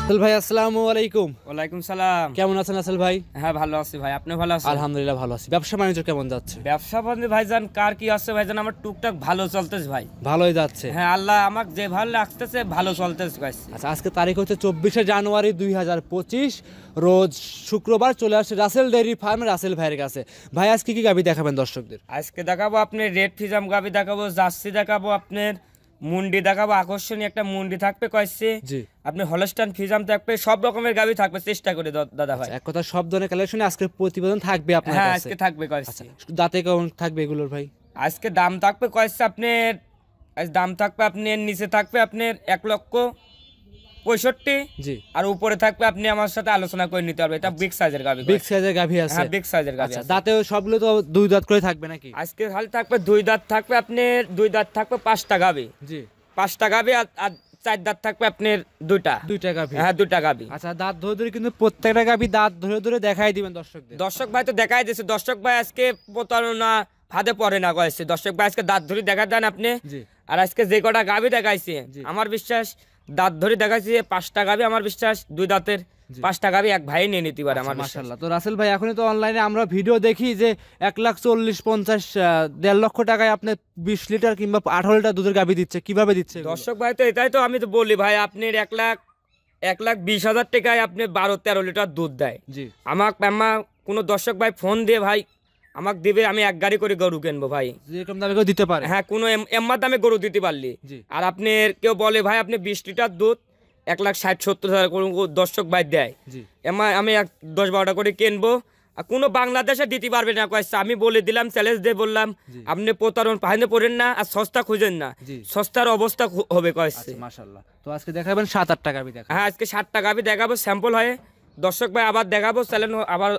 আসল ভাই আসসালামু আলাইকুম। ওয়ালাইকুম সালাম। কেমন আছেন আসল ভাই? হ্যাঁ ভালো আছি ভাই, আপনি ভালো আছেন? আলহামদুলিল্লাহ ভালো আছি। ব্যবসা বাণিজ্য কেমন যাচ্ছে? ব্যবসা বাণিজ্য ভাইজান কার কি আছে ভাইজান, আমার টুকটাক ভালো চলতেছে ভাই। ভালোই যাচ্ছে। হ্যাঁ আল্লাহ আমাকে যে ভালো লাগতেছে ভালো চলতেছে ভাই। আচ্ছা, আজকে তারিখ হচ্ছে 24শে জানুয়ারি 2025, রোজ শুক্রবার। চলে আসছে রাসেল ডেইরি ফার্মে রাসেল ভাইয়ের কাছে। ভাই আজকে কি গাভী দেখাবেন দর্শকদের? আজকে দেখাবো আপনার রেড ফিজাম গাবি দেখাবো, জার্সি দেখাবো, আপনার মুন্ডি দেখাবো, আকর্ষণীয় একটা মুন্ডি থাকবে কয়েছে, জি আপনি হলস্টাইন ফিজাম থাকবে, সব রকমের গাবি থাকবে, চেষ্টা করে দাদা ভাই। এক কথা সব ধরনের কালেকশনে আজকে প্রতিবেদন থাকবে আপনার হ্যাঁ কাছে। আজকে থাকবে কয়েছে। দাঁতে কেমন থাকবে এগুলোর ভাই? আজকে দাম থাকবে কয়েছে আপনার, আজ দাম থাকবে আপনার নিচে থাকবে আপনার 1,65,000, জি, আর উপরে থাকবে আপনি আমার সাথে আলোচনা করে নিতে পারবেন। এটা বিগ সাইজের গাবি, বিগ সাইজের গাভী আছে। হ্যাঁ বিগ সাইজের গাবি আছে। দাঁতে সবগুলো তো দুই দাঁত করে থাকবে নাকি? আজকে খালি থাকবে দুই দাঁত থাকবে আপনার, দুই দাঁত থাকবে 5টা গাবি, জি 5টা গাবি, আর 4 দাঁত থাকবে আপনার দুইটা গাভী। হ্যাঁ 2টা গাবি। আচ্ছা, দাঁত ধরে ধরে কিন্তু প্রত্যেকটা গাভী দাঁত ধরে ধরে দেখাই দিবেন দর্শকদের। দর্শক ভাই তো দেখাই দিয়েছে, দর্শক ভাই আজকে প্রতারণা ফাঁদে পড়ে না কয়েছে। দর্শক ভাই আজকে দাঁত ধরে দেখা দেন আপনি। জি, আর আজকে যে কটা গাভি দেখাইছে আমার বিশ্বাস দাঁত ধরে দেখাইছে 5টা গাভি, আমার বিশ্বাস দুই দাঁতের 5টা গাভি এক ভাই নিয়ে নিতে পারে আমার বিশ্বাস। মাশাআল্লাহ। তো রাসেল ভাই এখনই তো অনলাইনে আমরা ভিডিও দেখি যে 1,40,50 1.5 লক্ষ টাকায় আপনি 20 লিটার কিংবা 18 লিটার দুধের গাভী দিচ্ছে, কিভাবে দিচ্ছে এগুলো? দর্শক ভাই তো এটাই তো আমি তো বলি ভাই, আপনার 1,20,000 টাকায় আপনি 12-13 লিটার দুধ দেয়। জি, আমার কোনো দর্শক ভাই ফোন দিয়ে ভাই আমাকে দিবে, আমি এক গাড়ি করে গরু কিনবো ভাই, যেরকম দামে কেউ দিতে পারে। হ্যাঁ কোনো এম্মার দামে গরু দিতে পারলি। জি, আর আপনার কেউ বলে ভাই আপনি 20 লিটার দুধ 1,60,70,000 কোনো দর্শক ভাই দেয়, জি, এম্মা আমি 10-12টা করে কিনবো, আর কোনো বাংলাদেশে দিতে পারবে না কয়েছে। আমি বলে দিলাম, চ্যালেঞ্জ দিয়ে বললাম আপনি প্রতারণ পাহাড়ে পড়েন না আর সস্তা খুঁজেন না, জি। সস্তার অবস্থা হবে কয়েছে। আচ্ছা মাশাআল্লাহ। তো আজকে দেখাবেন 7-8টা গাভী দেখাবেন। হ্যাঁ আজকে 7টা গাভি দেখাবো স্যাম্পল হয়ে, দর্শক ভাই আবার দেখাবো, চ্যালেঞ্জ আবার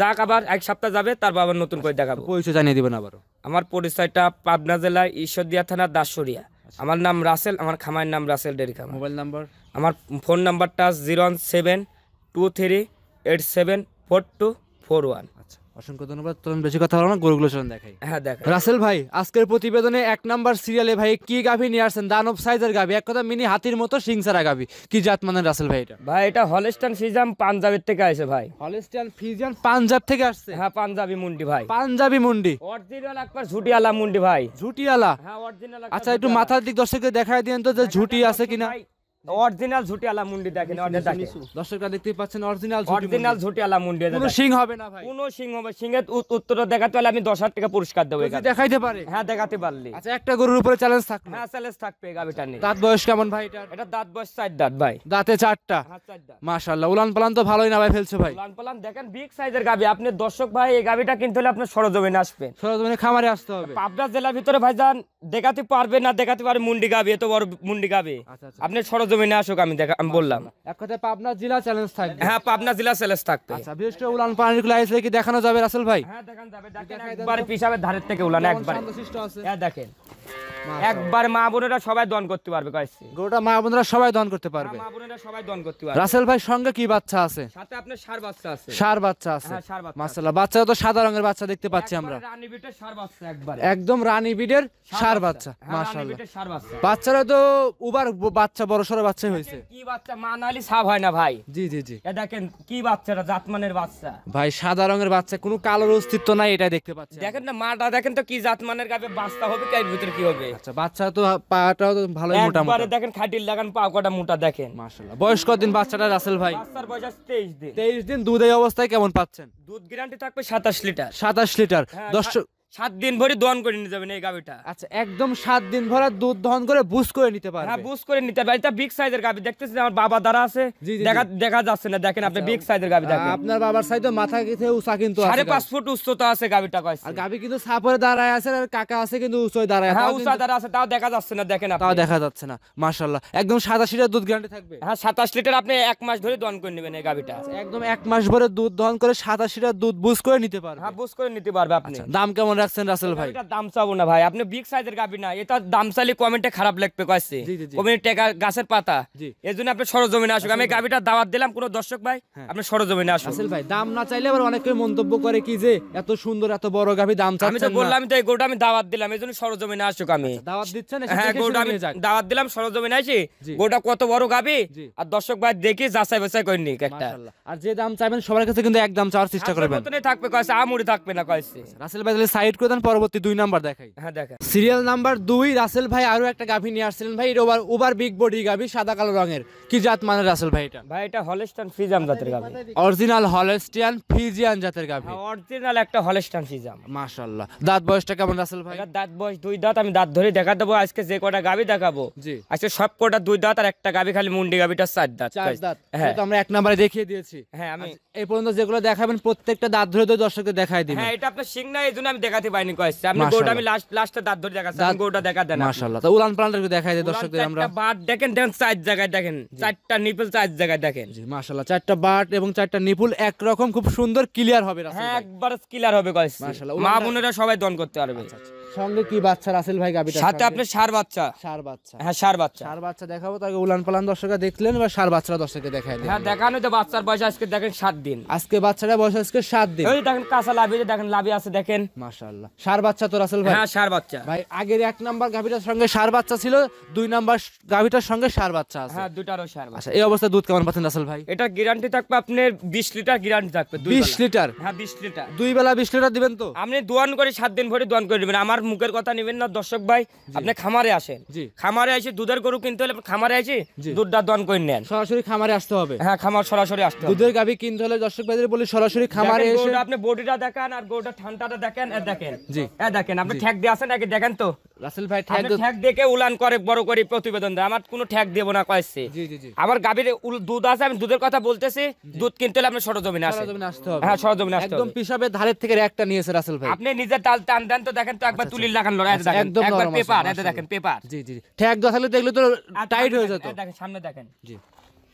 যাক, আবার এক সপ্তাহ যাবে তারপর আবার নতুন করে দেখাবো। পরিচয় জানিয়ে দিবেন আবারও। আমার পরিচয়টা পাবনা জেলার ঈশ্বরদীয়া থানার দাসুরিয়া। আমার নাম রাসেল, আমার খামারের নাম রাসেল ডেইরি খামার। Mobile number? আমার ফোন নাম্বারটা 01723874241। আচ্ছা, অসংখ্য ধন্যবাদ। তখন বেশি কথা বলবো না, গরুগুলো চলুন দেখাই। হ্যাঁ দেখ রাসেল ভাই আজকের প্রতিবেদনে 1 নাম্বার সিরিয়ালে ভাই কি গাভী নিয়ে আসছেন? দানব সাইজের গাভী, এক কথা মিনি হাতির মতো সিংসারা গাভী। কি জাত মানের রাসেল ভাই এটা? ভাই এটা হলস্টাইন ফিজাম পাঞ্জাবের থেকে আসে ভাই। হলস্টাইন ফ্রিজিয়ান পাঞ্জাব থেকে আসছে? হ্যাঁ পাঞ্জাবি মুন্ডি ভাই, পাঞ্জাবি মুন্ডি, অরিজিনাল একবার ঝুটিয়ালা মুন্ডি ভাই। ঝুটিয়ালা? হ্যাঁ অরিজিনাল। আচ্ছা, একটু মাথার দিক দর্শককে দেখায় দিন তো যে ঝুটি আছে কিনা। অরিজিনাল ঝুটিয়ালা মুন্ডি দেখেন, দর্শকরা দেখতেই পাচ্ছেন অরিজিনাল অরিজিনাল ঝুটিয়ালা মুন্ডি। কোনো সিং হবে না ভাই? কোনো সিং হবে, সিংহের উত্তর দেখাতে হলে আমি 10,000 টাকা পুরস্কার দেবো। যদি দেখাইতে পারে? হ্যাঁ দেখাতে পারলি। আচ্ছা, একটা গরুর উপরে চ্যালেঞ্জ থাকলো। হ্যাঁ চ্যালেঞ্জ থাকবে এই গাবিটা নিয়ে। দাঁত বয়স কেমন ভাই এটার? এটা দাঁত বয়স 4 দাঁত ভাই। দাঁতে 4টা? হ্যাঁ 4 দাঁত। মাশাআল্লাহ, উলান পালান তো ভালোই না ভাই ফেলছে ভাই। উলান পালান দেখেন, বিগ সাইজের গাবি। আপনি দর্শক ভাই এই গাবিটা কিনতে হলে আপনার সরজমিনে আসবেন, সরজমিনে খামারে আসতে হবে। পাবনা জেলার ভিতরে ভাইজান দেখাতে পারবে না, দেখাতে পারে মুন্ডি গাবি, এত বড় মুন্ডি গাবি। আচ্ছা, আচ্ছা। আপনি সরজমিনে আসুক, আমি বললাম। এক কথায় পাবনা জেলা চ্যালেঞ্জ থাকবে। হ্যাঁ পাবনা জেলা চ্যালেঞ্জ থাকবে। আচ্ছা, বিশেষ করে উলান পালানের গুলো আইছে কি দেখানো যাবে রাসেল ভাই? হ্যাঁ দেখান যাবে, দেখেন একবার পিছাবে ধারের থেকে উলান একবার। শান্তশিষ্ট আছে। হ্যাঁ দেখেন একবার মা বোনেরা সবাই দন করতে পারবে কয়েছে। গরুটা মা বোনরা সবাই দন করতে পারবে। মা বোনেরা সবাই দন করতে পারবে। রাসেল ভাই সঙ্গে কি বাচ্চা আছে? সাথে আপনার ষাঁড় বাচ্চা আছে। ষাঁড় বাচ্চা আছে? হ্যাঁ ষাঁড় বাচ্চা। মাশাআল্লাহ, বাচ্চা তো সাদা রঙের বাচ্চা দেখতে পাচ্ছি আমরা। রানী বিটের ষাঁড় বাচ্চা একবার। একদম রানী বিডের ষাঁড় বাচ্চা। রানী মাশাআল্লাহ, বিটের ষাঁড় বাচ্চা। বাচ্চারা তো উবার বাচ্চা, বড় সরো বাচ্চাই হয়েছে। কি বাচ্চা, মা নালি সাব হয় না ভাই। জি জি জি। এ দেখেন কি বাচ্চাটা, জাতমানের বাচ্চা ভাই সাদা রঙের বাচ্চা, কোনো কালোর অস্তিত্ব নাই, এটা দেখতে পাচ্ছি। দেখেন না মাটা দেখেন তো কি জাতমানের গাবে বাচ্চা হবে, কি এর ভিতরে কি হবে। আচ্ছা, বাচ্চা তো পাটাও তো ভালোই মোটা মোটা। একবারে দেখেন খাটিল লাগান, পা কটা মোটা দেখেন। মাশাআল্লাহ। বয়স কতদিন বাচ্চাটা রাসেল ভাই? বাচ্চার বয়স 23 দিন। 23 দিন। দুধ এই অবস্থায় কেমন পাচ্ছেন? দুধ গ্যারান্টি থাকবে 27 লিটার। 27 লিটার। হ্যাঁ, 7 দিন ভরে দহন করে নিয়ে যাবেন এই গাবিটা। আচ্ছা, একদম 7 দিন ভরা দুধ দহন করে বুস করে নিতে পারবে। হ্যাঁ বুঝ করে নিতে পারবে। এটা বিগ সাইজের গাবি, দেখতেছেন আমার বাবা দ্বারা আছে, জি, জি, দেখা যাচ্ছে না, দেখেন আপনি বিগ সাইজের গাবি দেখেন। আপনার বাবার সাইডে মাথা গেছে উঁচা কিন্তু আছে। 5.5 ফুট উচ্চতা আছে গাবিটা কয়েছে। আর গাবি কিন্তু সাপরে দাঁড়ায় আছে, আর কাকা আছে কিন্তু উঁচুয় দাঁড়ায়। হ্যাঁ উঁচা দ্বারা আছে, তাও দেখা যাচ্ছে না, দেখেন আপনি। তাও দেখা যাচ্ছে না। মাশাআল্লাহ, একদম 27 লিটার দুধ গ্যারান্টি থাকবে। হ্যাঁ 27 লিটার আপনি 1 মাস ধরে দহন করে নেবেন এই গাবিটা। একদম 1 মাস ভরে দুধ দহন করে 27 লিটার দুধ বুস করে নিতে পারবে। হ্যাঁ বুঝ করে নিতে পারবে আপনি। দাম কেমন রাখছেন রাসেল ভাই? এটার দাম চাবো না ভাই, আপনি বিগ সাইজের গাবি না, এটা দাম চাইলে কমেন্টে খারাপ লাগবে কয়েছে, জি, জি, জি। কমেন্ট টাকা গাছের পাতা, জি। এর জন্য আপনি সরজমিনে আসুক। আমি গাবিটা দাওয়াত দিলাম কোনো দর্শক ভাই, আপনি সরজমিনে আসুন। রাসেল ভাই দাম না চাইলে আবার অনেকে মন্তব্য করে কি যে এত সুন্দর এত বড় গাভী দাম আমি তো চাচ্ছেন না। বললাম তো এই গরুটা আমি দাওয়াত দিলাম, এই জন্য সরজমিনে আসুক। আমি দাওয়াত দিচ্ছেন, এসে হ্যাঁ দেখে গরুটা শুনে আমি নিয়ে যাক। দাওয়াত দিলাম, সরজমিনে আসি জি। গরুটা কত বড় গাবি জি। আর দর্শক ভাই দেখি যাচাই বাছাই করে নিক একটা। মাশাআল্লাহ। আর যে দাম চাইবেন সবার কাছে কিন্তু এক দাম চাওয়ার চেষ্টা করবেন। মতনই থাকবে কয়েছে, আমুরি থাকবে না কয়েছে। রাসেল ভাই তাহলে সাইড করে দেন, পরবর্তী 2 নাম্বার দেখাই। হ্যাঁ দেখা সিরিয়াল নাম্বার 2 রাসেল ভাই আরো একটা গাভী নিয়ে আসছিলেন ভাই, এটা ওভার বিগ বডি গাভী, সাদা কালো রঙের, কি জাত মানের রাসেল ভাই এটা? ভাই এটা হলস্টাইন ফ্রিজাম জাতের গাবি, অরিজিনাল হলস্টিয়ান ফ্রিজিয়ান জাতের গাভী। অরিজিনাল একটা হলস্টাইন ফ্রিজাম। মাশাআল্লাহ। দাঁত বয়সটা কেমন রাসেল ভাই? এটা দাঁত বয়স 2 দাঁত, আমি দাঁত ধরে দেখা দেবো আজকে যে কটা গাবি দেখাবো। জি। আজকে সব কটা 2 দাঁত আর একটা গাবি খালি মুন্ডি গাবিটা 4 দাঁত। 4 দাঁত। হ্যাঁ এটা তো আমরা 1 নম্বরে দেখিয়ে দিয়েছি। হ্যাঁ আমি এই পর্যন্ত যেগুলো দেখাবেন প্রত্যেকটা দাঁত ধরে ধরে দর্শকদের দেখাই দিবেন। হ্যাঁ এটা আপনার সিং না, এই জন্য আমি দেখাতে পাইনি কয়েছে। আপনি মাশাআল্লাহ। গরুটা আমি লাস্টে দাঁত ধরে দেখাচ্ছি, আমি গরুটা দেখা দেন। মাশাআল্লাহ। তো উলান পালানটা একটু দেখাই দিই দর্শকদের আমরা। বাট দেখেন, দেখেন 4 জায়গায় দেখেন, 4টা নিপল 4 জায়গায় দেখেন। জি মাশাআল্লাহ, 4টা বাট এবং 4টা নিপুল একরকম খুব সুন্দর ক্লিয়ার হবে রাসেল হ্যাঁ ভাই। একবার ক্লিয়ার হবে কয়েছে। মাশাআল্লাহ। মা বোনেরা সবাই দন করতে পারবে। সঙ্গে কি বাচ্চা রাসেল ভাই গাবিটার সাথে আপনি ষাঁড় বাচ্চা। ষাঁড় বাচ্চা। হ্যাঁ ষাঁড় বাচ্চা। ষাঁড় বাচ্চা দেখাবো, তাকে উলান পালান দর্শকরা দেখলেন, এবার ষাঁড় বাচ্চারা দর্শককে দেখাই দিই। হ্যাঁ দেখানো তো বাচ্চার বয়স আজকে দেখেন 7 দিন। আজকে বাচ্চাটা বয়স আজকে 7 দিন। ওই দেখেন কাঁচা লাভি, দেখেন লাভি আছে দেখেন। মাশাআল্লাহ। ষাঁড় বাচ্চা তো রাসেল ভাই? হ্যাঁ ষাঁড় বাচ্চা। ভাই আগের 1 নাম্বার গাভিটার সঙ্গে ষাঁড় বাচ্চা ছিল, 2 নাম্বার গাভিটার সঙ্গে ষাঁড় বাচ্চা আছে। হ্যাঁ দুটারও ষাঁড় বাচ্চা। আচ্ছা, এই অবস্থায় দুধ কেমন পাচ্ছেন রাসেল ভাই? এটা গ্যারান্টি থাকবে আপনার 20 লিটার গ্যারান্টি থাকবে। 20 লিটার? হ্যাঁ 20 লিটার। 2 বেলা 20 লিটার দিবেন তো? আপনি দোয়ান করে 7 দিন ভরে দোয়ান করে দিবেন, আমার মুখের কথা নেবেন না দর্শক ভাই। আপনি খামারে আসেন, জি। খামারে এসে দুধের গরু কিনতে হলে খামারে এসে জি। দুধটা দোয়ান করে নেন। সরাসরি খামারে আসতে হবে? হ্যাঁ খামার সরাসরি আসতে হবে। দুধের গাভী কিনতে হলে দর্শক ভাইদের বলি সরাসরি খামারে দেখেন এসে। গরুটা আপনি বডিটা দেখেন আর গরুটা ঠান্ডাটা দেখেন, এ দেখেন। জি। এ দেখেন আপনি ঠ্যাক দিয়ে আসেন আগে দেখেন তো। রাসেল ভাই ঠ্যাগ। আপনি ঠ্যাক দেখে উলান করে বড় করে প্রতিবেদন দেয়, আমার কোনো ঠ্যাক দেব না কয়েছে। জি জি জি। আমার গাভীর দুধ আছে, আমি দুধের কথা বলতেছি। দুধ কিনতে হলে আপনি সরজমিনে আসেন। সরজমিনে আসতে হবে। হ্যাঁ সরজমিনে আসতে একদম হবে। পিসাবের ধারের থেকে একটা নিয়েছে রাসেল ভাই। আপনি নিজের টাল টান দেন তো দেখেন তো একবার তুলি লাগান লড়াই দেখেন, একদম একবার নরম আছে, পেপার মাশাআল্লাহ। দেখেন পেপার। জি জি জি। ঠ্যাগ দেওয়া থাকলে দেখলে তো টাইট হয়ে যেত। দেখেন সামনে দেখেন, জি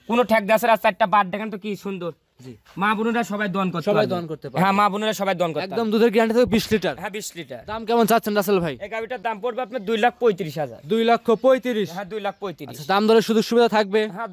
কোনো ঠ্যাক দেশের আর 4টা বাট দেখেন তো কি সুন্দর। জি। মা বোনেরা সবাই দন করতে সবাই পারবে। দহন করতে পারবে। হ্যাঁ মা বোনেরা সবাই দন করতে একদম দুধের গ্যারান্টি থাকে 20 লিটার। হ্যাঁ 20 লিটার। দাম কেমন চাচ্ছেন রাসেল ভাই? এই গাভীটার দাম পড়বে আপনার 2,35,000। 2,35,000। হ্যাঁ 2,35,000। আচ্ছা, দাম দরের সুযোগ সুবিধা থাকবে? হ্যাঁ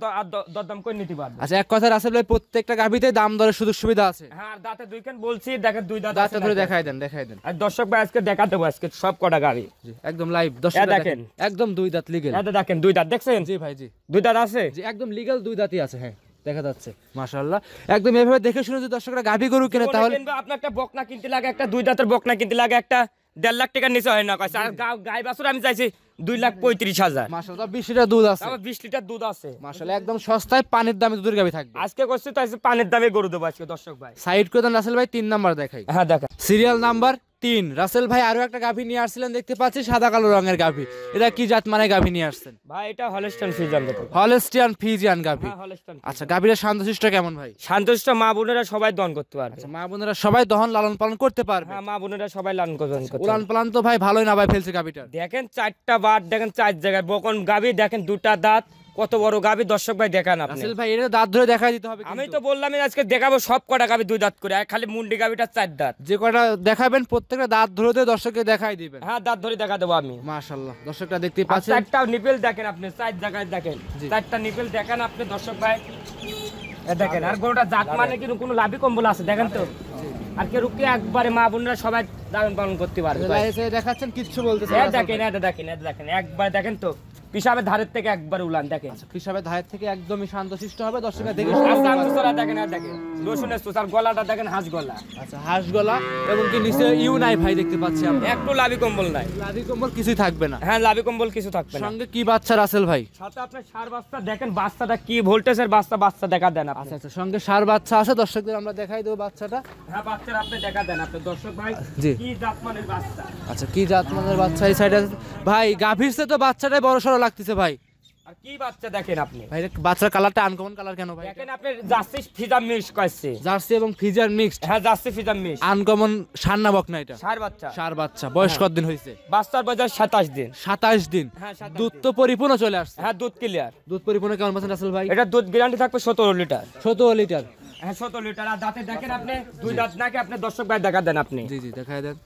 দরদাম করে নিতে পারবে। আচ্ছা, এক কথা রাসেল ভাই প্রত্যেকটা গাভিতে দাম দরের সুযোগ সুবিধা আছে? হ্যাঁ আর দাঁতে 2 কেন বলছি, দেখেন 2 দাঁত দাঁতটা আছে ধরে নাকি। দেখাই দেন, দেখাই দেন। আর দর্শক ভাই আজকে দেখা দেবো আজকে সব কটা গাভী। জি একদম লাইভ দর্শক দেখেন। দেখেন। একদম 2 দাঁত লিগ্যাল। এটা দেখেন 2 দাঁত দেখছেন? জি ভাই জি। 2 দাঁত আছে। জি একদম লিগ্যাল 2 দাঁতই আছে। হ্যাঁ দেখা যাচ্ছে মাশাআল্লাহ। একদম এভাবে দেখে শুনে যদি দর্শকরা গাভী গরু কিনে তাহলে আপনার একটা বকনা কিনতে লাগে, একটা 2 দাঁতের বকনা কিনতে লাগে একটা 1.5 লাখ টাকার নিচে হয় না কইছে। আর গাই বাছুর আমি চাইছি 2,35,000। মাশাআল্লাহ 20 লিটার দুধ আছে। আমার 20 লিটার দুধ আছে মাশাআল্লাহ একদম সস্তায় পানির দামে দুধের গাভী থাকবে। আজকে করছি তো আজকে পানির দামে গরু দেবো আজকে দর্শক ভাই। সাইড করে দেন রাসেল ভাই, 3 নাম্বার দেখাই। হ্যাঁ দেখেন সিরিয়াল নাম্বার 3 রাসেল ভাই আরো একটা গাভী নিয়ে আসছিলেন দেখতে পাচ্ছি, সাদা কালো রঙের গাভী। এটা কি জাত মানে গাভী নিয়ে আসছেন ভাই? এটা হলস্টাইন ফ্রিজিয়ান জাত। হলস্টিয়ান ফ্রিজিয়ান গাভী। হ্যাঁ হলস্টাইন। আচ্ছা, গাভীর শান্তশিষ্ট কেমন ভাই? শান্তশিষ্ট মা বোনেরা সবাই দন করতে পারবে। আচ্ছা, মা বোনেরা সবাই দহন লালন পালন করতে পারবে। হ্যাঁ মা বোনেরা সবাই লালন করতে পারবে। উলান পালান তো ভাই ভালোই না ভাই ফেলছে গাভীটার। দেখেন 4টা বাট দেখেন 4 জায়গায় বকন গাভী দেখেন 2টা দাঁত কত বড় গাভী দর্শক ভাই দেখান আপনি। রাসেল ভাই এটা দাঁত ধরে দেখাই দিতে হবে আমি কিন্তু। তো বললাম আজকে দেখাবো সব কটা গাভী 2 দাঁত করে, আর খালি মুন্ডি গাভীটা 4 দাঁত। যে কটা দেখাবেন প্রত্যেকটা দাঁত ধরে ধরে দর্শককে দেখাই দিবেন। হ্যাঁ দাঁত ধরে দেখা দেবো আমি। মাশাআল্লাহ দর্শকরা দেখতে আর পাচ্ছেন। 4টা নিপেল দেখেন আপনি 4 জায়গায় দেখেন, জি। 4টা নিপেল দেখেন আপনি দর্শক ভাই। এ দেখেন আর গরুটা জাত মানে কি কোনো লাভি কম্বল আছে দেখেন তো। আর কে রুকে একবারে মা বোনরা সবাই লালন পালন করতে পারবে। ভাই এসে দেখাচ্ছেন কিচ্ছু বলতেছে এই না। দেখেন এটা দেখেন এটা দেখেন একবার দেখেন তো পিসাবের ধারের থেকে একবার উলান দেখেন। হিসাবে ধারের থেকে একদমই শান্তশিষ্ট হবে দর্শকরা দেখে আর শুনে নিতে পারবে। সামসুরা দেখেন আর দেখেন রসুনের সুস আর গলাটা দেখেন হাঁস গলা। আচ্ছা, হাঁস গলা এবং কি নিচে ইউ নাই ভাই দেখতে পাচ্ছি আমরা। একটু লাভি কম্বল নাই। লাভি কম্বল কিছুই থাকবে না। হ্যাঁ লাভি কম্বল কিছু থাকবে না। সঙ্গে কি বাচ্চা রাসেল ভাই? সাথে আপনার সার বাচ্চা দেখেন, বাচ্চাটা কি ভোল্টেজের বাচ্চা দেখা দেন আপনি। আচ্ছা আচ্ছা, সঙ্গে সার বাচ্চা আছে, দর্শকদের আমরা দেখাই দেবো বাচ্চাটা। হ্যাঁ বাচ্চারা আপনি দেখা দেন আপনি দর্শক ভাই। জি। কি জাতমানের বাচ্চা। আচ্ছা, কি জাত মানের বাচ্চা এই সাইডে আছে ভাই? গাভীর চেয়ে তো বাচ্চাটাই বড় সড়ো লাগতেছে ভাই। আর কি বাচ্চা দেখেন আপনি। ভাই বাচ্চার কালারটা আনকমন কালার কেন ভাই? দেখেন আপনি জার্সি ফিজাম মিক্স করছে। জার্সি এবং ফিজার মিক্সড। হ্যাঁ জার্সি ফিজাম মিক্স। আনকমন সান্না বকনা এটা। সার বাচ্চা। সার বাচ্চা বয়স কতদিন হয়েছে? বাচ্চার বয়স 27 দিন। 27 দিন। হ্যাঁ 27 দুধ তো পরিপূর্ণ চলে আসছে। হ্যাঁ দুধ ক্লিয়ার। দুধ পরিপূর্ণ কেমন পাচ্ছেন রাসেল ভাই? এটা দুধ গ্যারান্টি থাকবে 17 লিটার। 17 লিটার। হ্যাঁ 17 লিটার। আর দাঁতে দেখেন আপনি 2 দাঁত নাকি আপনি দর্শক ভাই দেখা দেন আপনি। জি জি দেখাই দেন।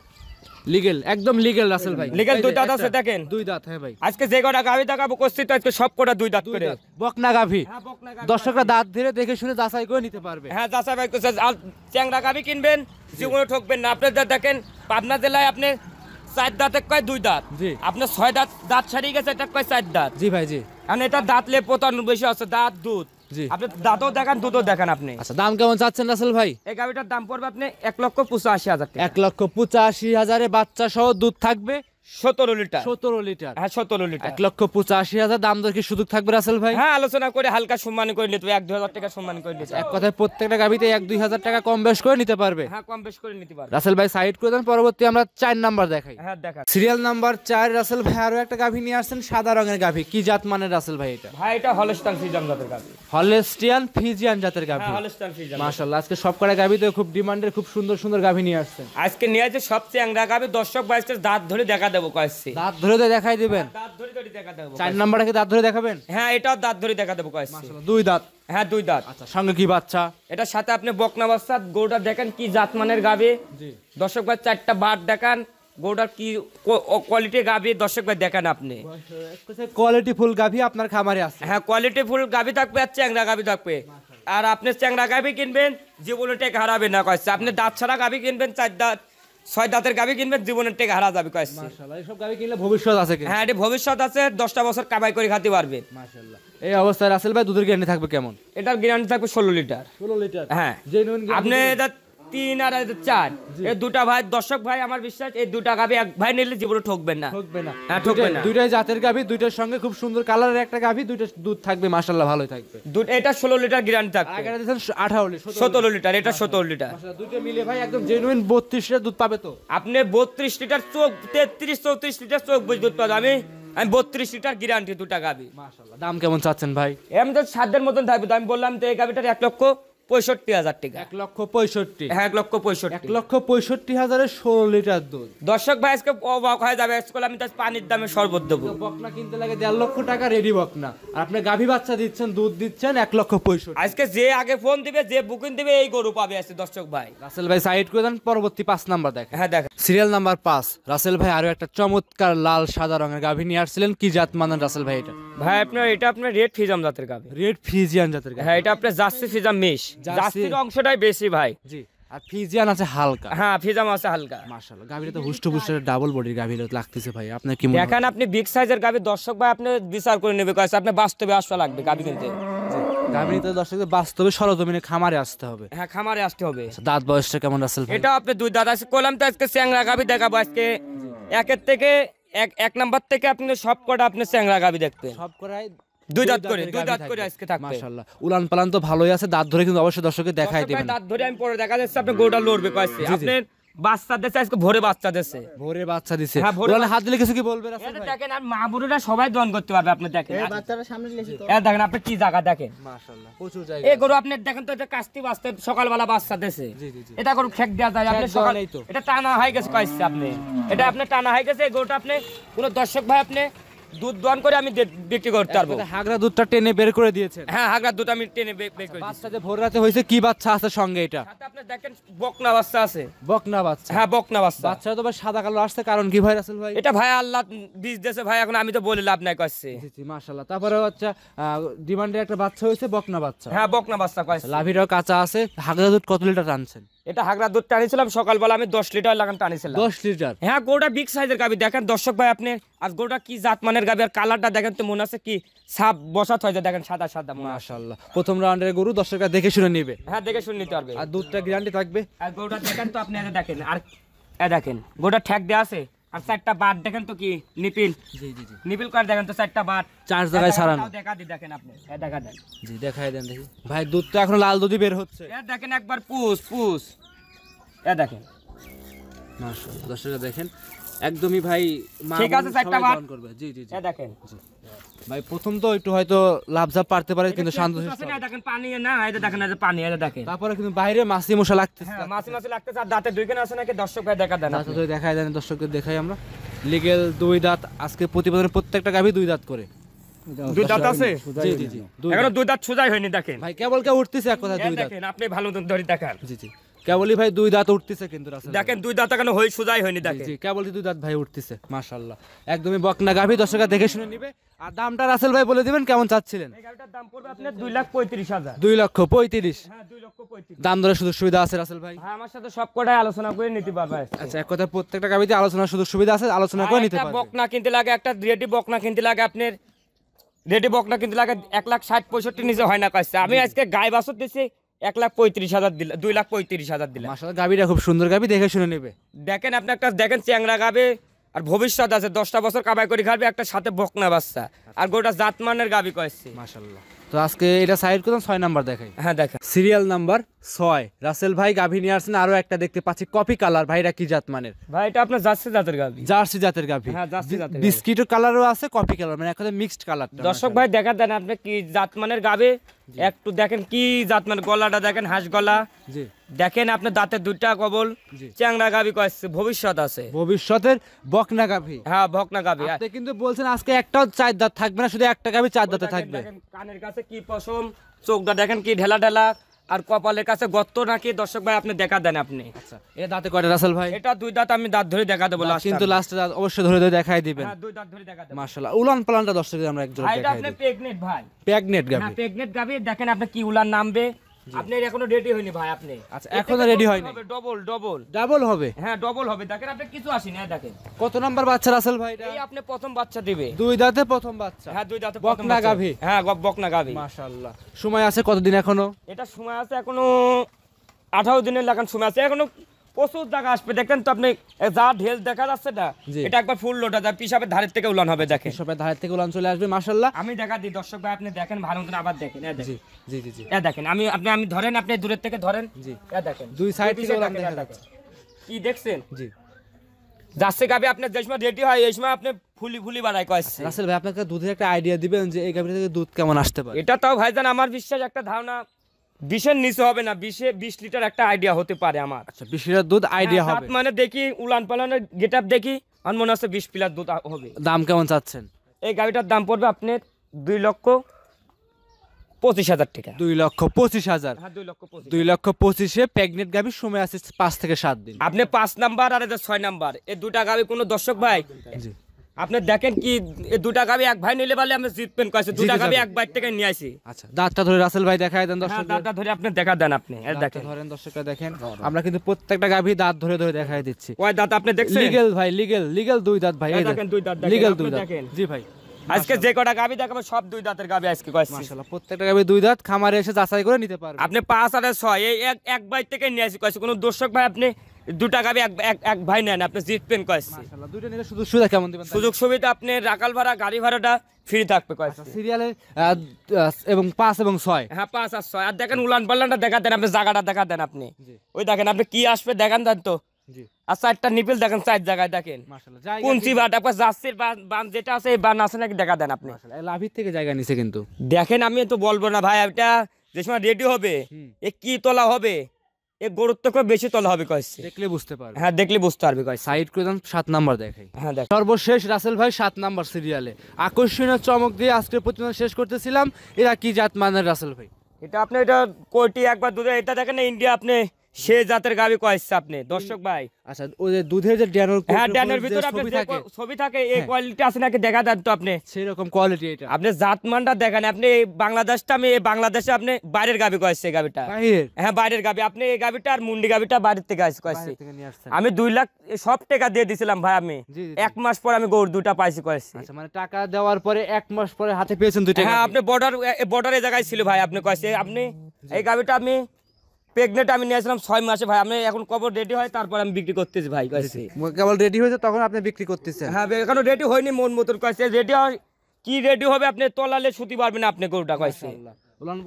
লিগেল, একদম লিগেল রাসেল ভাই। লিগেল এই যে দুই দাঁত আছে একটা, দেখেন। দুই দাঁত, হ্যাঁ ভাই। আজকে যে কটা গাভী দেখাবো করছি তো আজকে সব কটা দুই দাঁত দুই করে। দাঁত, বকনা গাভী। হ্যাঁ, বকনা গাভী। দর্শকরা দাঁত ধরে দেখে শুনে যাচাই করে নিতে পারবে। হ্যাঁ, যাচাই বাই করছে। আর চ্যাংড়া গাভী কিনবেন জীবনে ঠকবেন না। আপনার দেখেন পাবনা জেলায় আপনি 4 দাঁতে কয় 2 দাঁত, জি। আপনার 6 দাঁত দাঁত ছাড়িয়ে গেছে, এটা কয় 4 দাঁত। জি ভাই, জি। কারণ এটা দাঁত লে পোতানো বেশি আছে, দাঁত দুধ। জি। আপনি দাঁতও দেখান দুধও দেখান আপনি। আচ্ছা, দাম কেমন চাচ্ছেন রাসেল ভাই? এই গাভীটার দাম পড়বে আপনি 1,85,000 টাকা। 1,85,000 বাচ্চা সহ দুধ থাকবে 17 লিটার। 17 লিটার। হ্যাঁ, 17 লিটার। 1,85,000 দাম দর কি সুযোগ থাকবে রাসেল ভাই? হ্যাঁ, আলোচনা করে হালকা সম্মান করে নিতে হবে, 1-2 হাজার টাকা সম্মান করে নিতে এক হবে। কথায় প্রত্যেকটা গাভিতে 1-2 হাজার টাকা কম বেশ করে নিতে পারবে। হ্যাঁ, কম বেশ করে নিতে পারবে। রাসেল ভাই সাইড করে দেন, পরবর্তী আমরা 4 নাম্বার দেখাই। হ্যাঁ, দেখান। সিরিয়াল নাম্বার 4 রাসেল ভাই আরো একটা গাভী নিয়ে আসছেন, সাদা রঙের গাভী। কি জাত মানের রাসেল ভাই এটা? ভাই এটা হলস্টাইন ফ্রিজিয়ান জাতের গাভী। হলস্টিয়ান ফ্রিজিয়ান জাতের গাভী। হ্যাঁ, হলস্টাইন ফ্রিজিয়ান। মাশাআল্লাহ, আজকে সব কটা গাভীতে খুব ডিমান্ডের খুব সুন্দর সুন্দর গাভী নিয়ে আসছেন। আজকে নিয়ে আছে সবচেয়ে চ্যাংড়া গাভী। দর্শক বাইসকে দাঁত ধরে দেখা দেবো কয়েছি। দাঁত ধরে দেখাই দিবেন। দাঁত ধরে ধরে দেখা দেবো। 4 নাম্বারটা কি দাঁত ধরে দেখাবেন? হ্যাঁ, এটাও দাঁত ধরে দেখা দেবো কয়েছি। মাশাআল্লাহ, 2 দাঁত। হ্যাঁ, 2 দাঁত। আচ্ছা, সঙ্গে কি বাচ্চা? এটার সাথে আপনি বকনা বাচ্চা। গরুটা দেখেন কি জাতমানের গাভী। জি। দর্শক ভাই 4টা বাট দেখান, গরুটার কি কোয়ালিটি গাভী দর্শক ভাই দেখান আপনি। কোয়ালিটি ফুল গাভী আপনার খামারে আছে। হ্যাঁ, কোয়ালিটি ফুল গাভী থাকবে আর চ্যাংড়া গাভী থাকবে। আর আপনি চ্যাংড়া গাভী কিনবেন জীবনে টেক হারাবে না কয়েছে। আপনি দাঁত ছাড়া গাভী কিনবেন, 4 দাঁত 6 দাঁতের গাভী কিনবেন, জীবনের টেক হারা যাবে কয়েছে। মাশাআল্লাহ, এইসব গাভী কিনলে ভবিষ্যৎ আছে কিন্তু। হ্যাঁ, এটি ভবিষ্যৎ আছে, 10টা বছর কামাই করে খাতে পারবে। মাশাআল্লাহ। এই অবস্থায় রাসেল ভাই দুধের গ্যারান্টি থাকবে কেমন? এটার গ্যারান্টি থাকবে 16 লিটার। 16 লিটার। হ্যাঁ, জেনুইন আপনি এটা 3 আর এটা 4, এই দুটা ভাই দর্শক ভাই আমার বিশ্বাস এই দুটা গাভী এক ভাই নিলে জীবনে ঠকবেন না। ঠকবে না। হ্যাঁ, ঠকবে না। দুইটাই জাতের গাভী, দুইটার সঙ্গে খুব সুন্দর কালারের একটা গাভী, দুইটা দুধ থাকবে মাশাআল্লাহ ভালোই থাকবে। এটা 16 লিটার গ্যারান্টি থাকবে। আগেটা দিয়েছেন 18 লিটার। 17 লিটার, এটা 17 লিটার। মাশাআল্লাহ, দুইটা মিলে ভাই একদম জেনুইন 32 লিটার দুধ পাবে তো? আপনি 32 লিটার চোখ 33-34 লিটার চোখ বুঝ দুধ পাবেন। আমি 32 লিটার গ্যারান্টি দুটা গাভী। মাশাআল্লাহ, দাম কেমন চাচ্ছেন ভাই? এমন তো সাধ্যের মতন থাকবে। তো আমি বললাম তো এই গাভীটার 1,65,000 টাকা। 1,65,000। হ্যাঁ, 1,65,000। 1,65,000 16 লিটার দুধ। দর্শক ভাই আজকে অবাক হয়ে যাবে। আজকে আমি তো পানির দামে শরবত দেবো। বকনা কিনতে লাগে 1.5 লক্ষ টাকা রেডি বকনা, আর আপনি গাভী বাচ্চা দিচ্ছেন, দুধ দিচ্ছেন 1,65,000। আজকে যে আগে ফোন দিবে, যে বুকিং দিবে, এই গরু পাবে আছে দর্শক ভাই। রাসেল ভাই সাইড করে দেন, পরবর্তী 5 নাম্বার দেখেন। হ্যাঁ, দেখেন। সিরিয়াল নাম্বার 5 রাসেল ভাই আরো একটা চমৎকার লাল সাদা রঙের গাভী নিয়ে আসছিলেন। কি জাত মানেন রাসেল ভাই এটা? ভাই এটা আপনার রেড ফিজাম জাতের গাভী। রেড ফ্রিজিয়ান জাতের গাভী। হ্যাঁ, এটা আপনার জার্সি ফিজাম মিশ। জার্সির অংশটাই বেশি ভাই। জি, আর ফ্রিজিয়ান আছে হালকা। হ্যাঁ, ফিজাম আছে হালকা। মাশাআল্লাহ, গাভীটা তো হুষ্টপুষ্ট ডাবল বডির গাভী লাগতেছে ভাই। আপনার কি মনে হয়? দেখেন আপনি বিগ সাইজের গাভী দর্শক ভাই আপনি বিচার করে নেবে কয়েছে। আপনি বাস্তবে আসা লাগবে গাভী কিনতে। গাভী নিতে দর্শকের বাস্তবে সরজমিনে খামারে আসতে হবে। হ্যাঁ, খামারে আসতে হবে। দাঁত বয়সটা কেমন রাসেল ভাই? এটা আপনি 2 দাঁত আছে। কলাম তো আজকে চ্যাংড়া গাভী দেখাবো। আজকে একের থেকে এক নাম্বার থেকে আপনি সব কটা আপনি চ্যাংড়া গাভী দেখবেন। সব করাই 2 দাঁত করে, দাঁতের 2 দাঁত গাভী করে আজকে থাকবে। মাশাআল্লাহ, উলান পালান তো ভালোই আছে, দাঁত ধরে কিন্তু অবশ্যই দর্শককে দেখাই দর্শক ভাই, দিবেন। দাঁত ধরে আমি পরে দেখা যাচ্ছে আপনি গরুটা লড়বে কয়েছে। আপনি বাচ্চা দিচ্ছে আজকে ভোরে বাচ্চা দিচ্ছে। ভোরে বাচ্চা দিছে। হ্যাঁ, ভোরে উলানে হাত দিলে কিছু কি বলবে রাসেল এটা ভাই? দেখেন আর মা বুড়োরা সবাই দহন করতে পারবে। আপনি দেখেন বাচ্চারা সামনে নিয়েছে তো। এটা দেখেন আপনি কি জায়গা দেখেন। মাশাআল্লাহ, প্রচুর জায়গা। এই গরু আপনি দেখেন তো এটা কাস্তি বাঁচতে সকালবেলা বাচ্চা দিছে। জি, জি, জি। এটা গরু খেক দেওয়া যায় আপনি খেক দেওয়া সকাল নেই তো। এটা টানা হয়ে গেছে কয়েছে আপনি। এটা আপনি টানা হয়ে গেছে। এই গরুটা আপনি কোন দর্শক ভাই আপনি দুধ দহন করে আমি বিক্রি করতে পারবো। হাগরা দুধটা টেনে বের করে দিয়েছেন। হ্যাঁ, হাগরা দুধ আমি টেনে বের করে দিচ্ছি। বাচ্চা যে ভোর রাতে হয়েছে, কি বাচ্চা আছে সঙ্গে এটা? সাথে আপনি দেখেন বকনা বাচ্চা আছে। বকনা বাচ্চা। হ্যাঁ, বকনা বাচ্চা। বাচ্চা তো ভাই সাদা কালো আসছে, কারণ কি ভাই রাসেল ভাই? এটা ভাই আল্লাহ বীজ দিয়েছে ভাই, এখন আমি তো বলে লাভ নাই কয়েছে। জি, জি, মাশাআল্লাহ। তারপরে বাচ্চা ডিমান্ডের একটা বাচ্চা হয়েছে, বকনা বাচ্চা। হ্যাঁ, বকনা বাচ্চা কয়েছে। লাভিটাও কাঁচা আছে। হাগরা দুধ কত লিটার টানছেন? এটা হাগরা দুধ টানিছিলাম সকালবেলা আমি 10 লিটার লাগান টানিছিলাম। 10 লিটার। হ্যাঁ, গরুটা বিগ সাইজের গাবি দেখেন দর্শক ভাই আপনি। আর গরুটা কি জাত মানের গাবি, আর কালারটা দেখেন তো মনে আছে কি সাপ বসাত হয়েছে। দেখেন সাদা সাদা মনে আছে। মাশাআল্লাহ, প্রথম রাউন্ডের গরু দর্শকরা দেখে শুনে নিবে। হ্যাঁ, দেখে শুনে নিতে পারবে। আর দুধটা গ্যারান্টি থাকবে। আর গরুটা দেখেন তো আপনি এটা দেখেন। আর দেখেন গরুটা ঠ্যাক দেওয়া আছে। আর 4টা বাট দেখেন তো কি নিপিল। জি, জি, জি। নিপিল করে দেখেন তো 4টা বাট 4 জায়গায় ছাড়ানো। দেখা দি দেখেন আপনি। দেখা দেন। জি, দেখাই দেন দেখি। ভাই দুধ তো এখন লাল দুধই বের হচ্ছে। দেখেন একবার পুষ দেখেন। মাশাআল্লাহ, দর্শকরা দেখেন একদমই ভাই মা ঠিক আছে, বোন 4টা সবাই বাট দহন করবে। জি, জি, জি। দেখেন ভাই প্রথম তো একটু হয়তো লাভঝাপ পারতে পারে, কিন্তু শান্তশিষ্ট। দেখেন পানি না, এটা দেখেন এই যে পানি, এটা দেখেন। তারপরে কিন্তু বাইরে মাছি মশা লাগতেছে। হ্যাঁ, মাছি মাছি লাগতেছে। আর দাঁতে দুইখানে আছে নাকি দর্শক ভাই দেখা দেন। দাঁত তো দেখাই দেন, দর্শকদের দেখাই আমরা। লিগেল 2 দাঁত। আজকে প্রতিবেদনের প্রত্যেকটা গাভী 2 দাঁত করে। 2 দাঁত আছে। জি, জি, জি। এখনো 2 দাঁত সোজাই হয়নি দেখেন। ভাই কেবল কে উঠতেছে এক কথা 2 দাঁত। দেখেন আপনি ভালো ধরে দেখান। জি, জি। কেবলই ভাই দুই দাঁত উঠতেছে কিন্তু রাসেল ভাই। দেখেন দুই দাঁত এখনো হই সোজাই হয়নি জি, দেখেন। জি কেবলই দুই দাঁত ভাই উঠতেছে মাশাআল্লাহ, একদমই বকনা গাভী, দর্শকরা দেখে শুনে নিবে। আর দামটা রাসেল ভাই বলে দিবেন কেমন চাচ্ছিলেন? এই গাড়িটার দাম পড়বে আপনার 2,35,000। 2,35,000। হ্যাঁ 2,35,000। দাম দরের সুযোগ সুবিধা আছে রাসেল ভাই? হ্যাঁ আমার সাথে সব কটাই আলোচনা করে নিতে পারবে। আচ্ছা, এক কথা প্রত্যেকটা গাভীতে আলোচনার সুযোগ সুবিধা আছে, আলোচনা করে নিতে একটা পারবে। বকনা কিনতে লাগে, একটা রেডি বকনা কিনতে লাগে আপনার, রেডি বকনা কিনতে লাগে 1,60,65,000 নিচে হয় না কইছে। আমি আজকে গায়ে বাছর দিছি 1,35,000 দিলাম, 2,35,000 দিলাম। মাশাআল্লাহ গাভীটা খুব সুন্দর গাভী, দেখে শুনে নেবে। দেখেন আপনি একটা দেখেন চ্যাংরা গাবে, আর ভবিষ্যৎ আছে 10টা বছর কামাই করে খাবে, একটা সাথে বকনা বাচ্চা, আর গোটা জাতমানের গাবি কয়েছে। মাশাআল্লাহ। তো আজকে এটা সাইড করুন, 6 নাম্বার দেখাই। হ্যাঁ দেখেন সিরিয়াল নাম্বার 6 রাসেল ভাই গাভী নিয়ে আসছেন, আরো একটা দেখতে পাচ্ছি কপি কালার, ভাইরা কি জাত মানের? ভাই এটা আপনার জার্সি জাতের গাবি। জার্সি জাতের গাভী। হ্যাঁ জার্সি জাতের গাভী। বিস্কিট কালারও আছে, কপি কালার, মানে একদম মিক্সড কালার। দর্শক ভাই দেখা দেন আপনি কি জাতমানের গাবে, একটু দেখেন কি জাতমান, গলাটা দেখেন হাঁস গলা, জি দেখেন আপনার দাঁতের দুইটা কবল, জি। চ্যাংরা গাবি কয়েছে, ভবিষ্যৎ আছে। ভবিষ্যতের বকনা গাভী। হ্যাঁ বকনা গাবি। আপনি কিন্তু বলছেন আজকে একটাও চার দাঁত থাকবে না, শুধু একটা গাভী চার দাঁতে দেখেন, থাকবে। দেখেন কানের কাছে কি পশম, চোখটা দেখেন কি ঢেলা ঢেলা, আর কপালের কাছে গর্ত নাকি। দর্শক ভাই আপনি দেখা দেন আপনি। আচ্ছা, এ দাঁতে কয়টা রাসেল ভাই? এটা দুই দাঁত, আমি দাঁত ধরে দেখা দেবো লাস্ট, কিন্তু লাস্টে অবশ্যই ধরে ধরে দেখাই দিবেন। হ্যাঁ দুই দাঁত ধরে দেখা দেবো। মাশাআল্লাহ, উলান পালানটা দর্শকদের আমরা একজন ভাই এটা দেখাই আপনি দিই। প্রেগনেন্ট ভাই। প্রেগনেন্ট হ্যাঁ গাভী। প্রেগনেন্ট গাবি, দেখেন আপনি কি উলান নামবে। আপনি এখনো রেডি হয়নি ভাই আপনি। আচ্ছা, এখনো রেডি হয়নি। Double double. ডাবল হবে? হ্যাঁ ডবল হবে, দেখেন আপনি কিছু আসেনি। হ্যাঁ দেখেন কত নাম্বার বাচ্চা রাসেল ভাই এটা? এই আপনি প্রথম বাচ্চা দিবে। দুই দাঁতে প্রথম বাচ্চা। হ্যাঁ দুই দাঁতে বকনা গাভী। হ্যাঁ বকনা গাভী। মাশাআল্লাহ। সময় আছে কতদিন এখনো? এটা সময় আছে এখনো 18 দিনের লাগান সময় আছে, এখনো প্রচুর জায়গা আসবে। দেখেন তো আপনি যা ঢেল দেখা যাচ্ছে না, জি। এটা একবার ফুল লোটা যায়, পিসাবের ধারের থেকে উলান হবে দেখেন। সবাই ধারের থেকে উলান চলে আসবে মাশাআল্লাহ। আমি দেখা দিই দর্শক ভাই, আপনি দেখেন ভালো মতন, আবার দেখেন। এই জি দেখেন, জি জি জি। এই দেখেন, আমি ধরেন, আপনি দূরের থেকে ধরেন। জি। এই দেখেন দুই সাইড থেকে উলান দেখেন, দেখা এই যাচ্ছে। দেখেন। কি দেখছেন? জি। যাচ্ছে গাবি আপনার যে সময় রেডি হয়, এই সময় আপনি ফুলি ফুলি বাড়ায় কয়েছে। রাসেল ভাই আপনাকে দুধের একটা আইডিয়া দিবেন যে এই গাভী থেকে দুধ কেমন আসতে পারে? এটা তাও ভাইজান আমার বিশ্বাস, একটা ধারণা 20-এর নিচে হবে না, 20 লিটার একটা আইডিয়া হতে পারে আমার। আচ্ছা, 20 লিটার দুধ আইডিয়া হ্যাঁ, হবে। জাত মানে দেখি উলান পালানের গেটআপ দেখি, আমার মনে হচ্ছে 20 প্লাস দুধ হবে। দাম কেমন চাচ্ছেন? এই গাড়িটার দাম পড়বে আপনার 2,25,000 টাকা। 2,25,000। হ্যাঁ 2,25,000। 2,25,000 প্রেগনেন্ট গাভী, সময় আছে 5 থেকে 7 দিন। আপনি 5 নাম্বার আর এটা 6 নাম্বার, এই দুটা গাড়ি কোনো দর্শক ভাই জি। আপনি দেখেন কি, এই দুটা গাড়ি এক ভাই নিলে পারলে আমি জিতবেন কয়েছে, দুটা জিতে গাড়ি যাবে। এক বাইর থেকে নিয়ে আসি। আচ্ছা, দাঁতটা ধরে রাসেল ভাই দেখায় দেন হ্যাঁ দর্শক। দাদা ধরে আপনি দেখা দেন আপনি। এই দাঁতটা দেখেন ধরেন দর্শকরা দেখেন, আমরা কিন্তু প্রত্যেকটা গাভী দাঁত ধরে ধরে দেখাই দিচ্ছি। ওই দাদা আপনি দেখছেন? লিগ্যাল ভাই, লিগ্যাল দুই দাঁত ভাই। এই এই দেখেন দুই দাঁত দেখেন, লিগ্যাল আপনি দুই দাঁত। দেখেন। জি ভাই। আজকে যে কটা গাবি দেখাবো সব দুই দাঁতের গাবি আজকে কয়েছি। মাশাআল্লাহ, প্রত্যেকটা গাভী দুই দাঁত, খামারে এসে যাচাই করে নিতে পারবে। আপনি 5 আর 6 এই এক বাইর থেকে নিয়ে আসি কয়েছি, কোনো দর্শক ভাই আপনি দুটা গাবি এক ভাই নেন, আপনি জিতবেন কয়েছি। মাশাআল্লাহ, দুইটা নিলে সুযোগ সুবিধা কেমন দিবেন? সুযোগ সুবিধা আপনি রাকাল ভাড়া, গাড়ি ভাড়াটা ফ্রি থাকবে কয়েছি। সিরিয়ালের এবং 5 এবং 6। হ্যাঁ 5 আর 6। আর দেখেন উলান পাল্লানটা দেখা দেন, আপনি জায়গাটা দেখা দেন আপনি। জি। ওই দেখেন আপনি কি আসবে দেখান দেন তো। জি। আর 4টা নিপিল দেখেন 4 জায়গায় দেখেন। মাশাআল্লাহ, জায়গা কুঞ্চি বাট আপনার জার্সির বান যেটা আছে, এই বান আছে নাকি দেখা দেন আপনি। মাশাআল্লাহ, লাভির থেকে জায়গা নিছে কিন্তু। দেখেন আমি তো বলবো না ভাই, এটা যে সময় রেডি হবে এ কি তোলা হবে, এ গুরুত্ব করে বেশি তোলা হবে কয়েছে। দেখলে বুঝতে পারবে। হ্যাঁ দেখলে বুঝতে পারবে কয়েছে। সাইড করে দেন, 7 নাম্বার দেখাই। হ্যাঁ দেখ সর্বশেষ রাসেল ভাই 7 নাম্বার সিরিয়ালে আকর্ষণীয় চমক দিয়ে আজকের প্রতিবেদন শেষ করতেছিলাম। এরা কি জাত মানের রাসেল ভাই? এটা আপনি এটা কোটি একবার দুধে, এটা দেখেন ইন্ডিয়া আপনি সে জাতের গাবি কয়েছে আপনি দর্শক ভাই। আচ্ছা, ওই যে দুধের যে ড্যানোর হ্যাঁ ড্যানের ভিতরে আপনি ছবি যে থাকে, ছবি থাকে, এই কোয়ালিটি আছে নাকি দেখা দেন তো আপনি। সেই রকম কোয়ালিটি এটা। আপনি জাতমানটা দেখেন, আপনি এই বাংলাদেশটা, আমি এই বাংলাদেশে আপনি বাইরের গাবি কয়েছে এই গাবিটা। বাইরের হ্যাঁ বাইরের গাবি, আপনি এই গাবিটা আর মুন্ডি গাবিটা বাইরের থেকে আসছে কয়েছে। বাইরে থেকে নিয়ে আসছেন। আমি 2 লাখ সব টাকা দিয়ে দিছিলাম ভাই আমি। জি, জি, 1 মাস পর আমি গরু দুটা পাইছি কয়েছি। আচ্ছা, মানে টাকা দেওয়ার পরে 1 মাস পরে হাতে পেয়েছেন দুইটা হ্যাঁ গাভী। আপনি বর্ডারের জায়গায় ছিল ভাই, আপনি কয়েছে আপনি এই গাবিটা আমি প্রেগনেন্ট আমি নিয়েছিলাম 6 মাসে ভাই। আমি এখন কবর রেডি হয় তারপর আমি বিক্রি করতেছি ভাই কয়েছে। কেবল রেডি হয়েছে তখন আপনি বিক্রি করতেছেন? হ্যাঁ এখনো রেডি হয়নি, মন মতন কয়েছে রেডি হয়। কি রেডি হবে আপনি তলালে সুতি পারবেন আপনি গরুটা কয়েছে।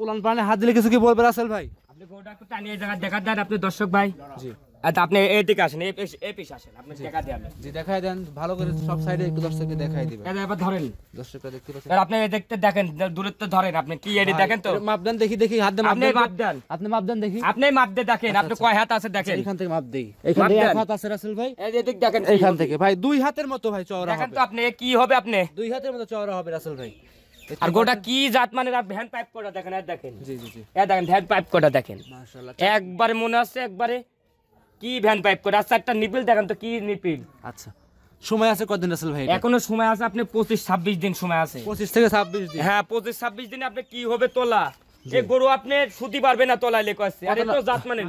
উলান পালানে হাত দিলে কিছু কি বলবে রাসেল ভাই? আপনি গরুটা একটু টানিয়ে জায়গা দেখা দেন আপনি দর্শক ভাই। জি আচ্ছা আপনি এদিকে আসেন, এই পিস আসেন, আপনি দেখা দেন। জি, দেখাই দেন ভালো করে, সব সাইডে একটু দর্শককে দেখাই দিবেন। এবার ধরেন দর্শকরা দেখতে পাচ্ছেন। এবার আপনি দেখতে দেখেন, দূরত্ব ধরেন আপনি কি এডি দেখেন তো। মাপদান দেখি হাত দিয়ে আপনি মাপ দেন, আপনি মাপদান দেখি। আপনি মাপ দিয়ে দেখেন আপনি কয় হাত আছে দেখেন। এখান থেকে মাপ দেই, এখান থেকে মাপ 1 দেন। হাত আছে রাসেল ভাই। এই এদিক দেখেন, এখান থেকে ভাই 2 হাতের মতো ভাই চওড়া দেখেন হবে। তো আপনি কি হবে আপনি। 2 হাতের মতো চওড়া হবে রাসেল ভাই। আর গোটা কি জাত মানে ভ্যান পাইপ কটা দেখেন, আর দেখেন জি জি জি দেখেন ভ্যান পাইপ কটা দেখেন, মাশাআল্লাহ। একবারে মনে আছে একবারে কি ভ্যান পাইপ কটা। আর চারটা নিপিল দেখেন তো কি নিপিল। আচ্ছা, সময় আছে কতদিন রাসেল ভাই? এখনো সময় আছে, আপনি 25-26 দিন সময় আছে। 25 থেকে 26 দিন। হ্যাঁ 25-26 দিনে আপনি কি হবে তোলা, এই গরু আপনি সুতি পারবে না তোলাইলে কইছে। আর এটা জাত মানে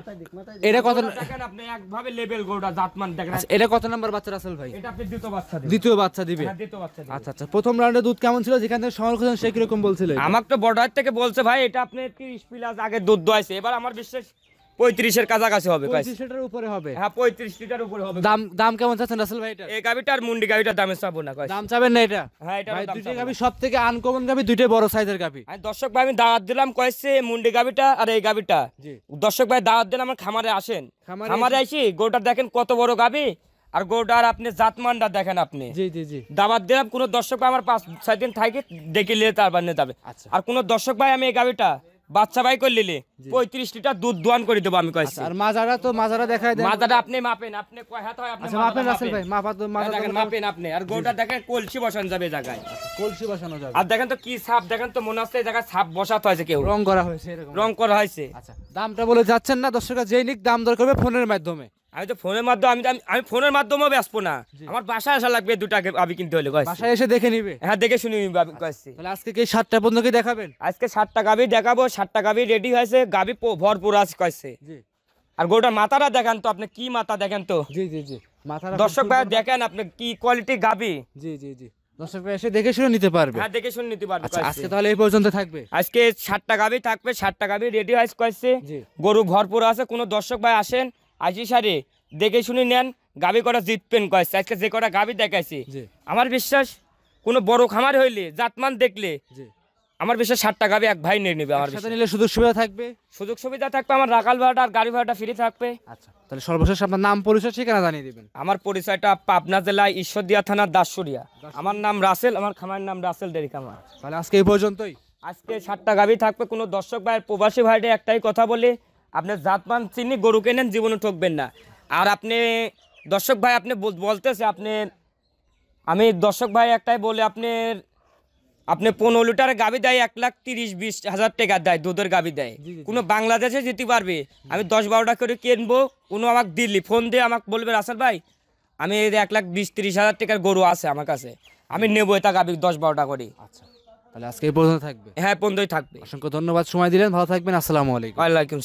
এটা কত? দেখেন আপনি একভাবে লেভেল গরুটা জাত মান দেখেন। আচ্ছা, এটা কত নাম্বার বাচ্চা রাসেল ভাই? এটা আপনি দ্বিতীয় বাচ্চা দিবেন। দ্বিতীয় বাচ্চা দিবে। হ্যাঁ দ্বিতীয় বাচ্চা দিবেন। আচ্ছা আচ্ছা, প্রথম রাউন্ডে দুধ কেমন ছিল যেখান থেকে সংরক্ষণ সে কিরকম বলছিল? আমাকে তো বর্ডার থেকে বলছে ভাই এটা আপনি 30 প্লাস আগে দুধ দোয়াইছে, এবার আমার বিশ্বাস 35-এর কাছাকাছি হবে। 25 লিটার উপরে হবে। হ্যাঁ 35 লিটার উপরে হবে। দাম দাম কেমন চাচ্ছেন রাসেল ভাই এটা? এই গাবিটার মুন্ডি গাবিটার দামে চাবো না কইছে। দাম চাবেন না এটা? হ্যাঁ এটা ভাই দাম দুইটা চাবো গাবি না। সবথেকে আনকমন গাবি, দুইটাই বড় সাইজের গাবি। আমি দর্শক ভাই আমি দাওয়াত দিলাম কইছে মুন্ডি গাবিটা আর এই গাবিটা। জি। দর্শক ভাই দাওয়াত দিলাম আমার খামারে আসেন, খামারে খামারে আইছি গরুটা দেখেন কত বড় গাবি, আর গরুটার আপনি জাতমানটা দেখেন আপনি। জি জি জি। দাওয়াত দিলাম কোন দর্শক ভাই আমার 5-6 দিন থাকে দেখে নিলে তারপর নিয়ে যাবে। আচ্ছা। আর কোন দর্শক ভাই আমি এই গাবিটা বাচ্চা ভাই করে নিলে 35 লিটার দুধ দোয়ান করে দেবো আমি কইছি। আর মাজারা তো মাজারা দেখায় দেন। মাজাটা আপনি মাপেন, আপনি কয় হাত হয় আপনি আচ্ছা মাপেন রাসেল ভাই, মাপা তো হ্যাঁ, মাজা দেখেন মাপেন আপনি। আর গরুটা দেখেন কলসি বসানো যাবে এই জায়গায়। কলসি বসানো যাবে। আর দেখেন তো কি ছাপ, দেখেন তো মনে হচ্ছে এই জায়গায় ছাপ বসাতে হয়েছে কেউ, রং করা হয়েছে এরকম। রং করা হয়েছে। আচ্ছা, দামটা বলে যাচ্ছেন না, দর্শকরা যেই নিক দাম দর করবে ফোনের মাধ্যমে। আমি তো ফোনের মাধ্যমে আমি ফোনের মাধ্যমেও বেসবো না, আমার বাসায় আসা লাগবে দুটাকে আমি কিনতে হলে কইছি। বাসায় এসে দেখে নিবে। হ্যাঁ দেখে শুনি আমি কইছি। তাহলে আজকে কি 7টা পর্যন্ত কি দেখাবেন? আজকে 7টা গাভি দেখাবো, 7টা গাভি রেডি হয়েছে, গাভি ভরপুর আছে কইছে। জি আর গরুটার মাথাটা দেখেন তো আপনি, কি মাথা দেখেন তো জি জি জি। মাথাটা দর্শক ভাই দেখেন আপনি কি কোয়ালিটি গাভি। জি জি জি, দর্শকরা এসে দেখে শুনে নিতে পারবে। হ্যাঁ দেখে শুনে নিতে পারবে আচ্ছা, কইছে। আজকে তাহলে এই পর্যন্ত থাকবে। আজকে 7টা গাভি থাকবে, 7টা গাভি রেডি হয়েছে কইছে। জি। গরু ভরপুর আছে, কোনো দর্শক ভাই আসেন আজি সারে দেখে শুনে নেন, গাভি কটা জিতবেন কইছে। আজকে যে কটা গাভি দেখাইছি জি আমার বিশ্বাস কোনো বড় খামার হইলে জাতমান দেখলে জি, আমার বিশ্বাস 7টা গাভি এক ভাই নিয়ে নেবে। আমার সাথে বিশ্বাস নিলে সুযোগ সুবিধা থাকবে। সুযোগ সুবিধা থাকবে, আমার রাখাল ভাড়াটা আর গাড়ি ভাড়াটা ফ্রি থাকবে। আচ্ছা, তাহলে সর্বশেষ আপনার নাম পরিচয় ঠিকানা জানিয়ে দিবেন। আমার পরিচয়টা পাবনা জেলা ঈশ্বরদীয়া থানা দাসুরিয়া। আমার নাম রাসেল, আমার খামারের নাম রাসেল ডেরি খামার। তাহলে আজকে এই পর্যন্তই। আজকে 7টা গাভি থাকবে, কোনো দর্শক ভাইয়ের প্রবাসী ভাইদের একটাই কথা বলে, আপনি জাতমান চিনি গরু কেনেন জীবনে ঠকবেন না। আর আপনি দর্শক ভাই আপনি বলতেছে আপনি, আমি দর্শক ভাই একটাই বলে আপনি 15 লিটারের গাভি দেয় 1,30,20,000 টাকা দেয়, দুধের গাভি দেয়। জি, জি, জি। কোনো বাংলাদেশে যেতে পারবে, আমি 10-12টা করে কিনবো, কোনো আমাকে দিল্লি ফোন দিয়ে আমাকে বলবে রাসেল ভাই আমি 1,20,000-30,000 টাকার গরু আছে আমার কাছে, আমি নেবো এটা গাভি 10-12টা করে। আচ্ছা, তাহলে আজকে এই পর্যন্ত থাকবে। হ্যাঁ 15ই থাকবে। অসংখ্য ধন্যবাদ, সময় দিলেন, ভালো থাকবেন, আসসালামু আলাইকুম। ওয়ালাইকুম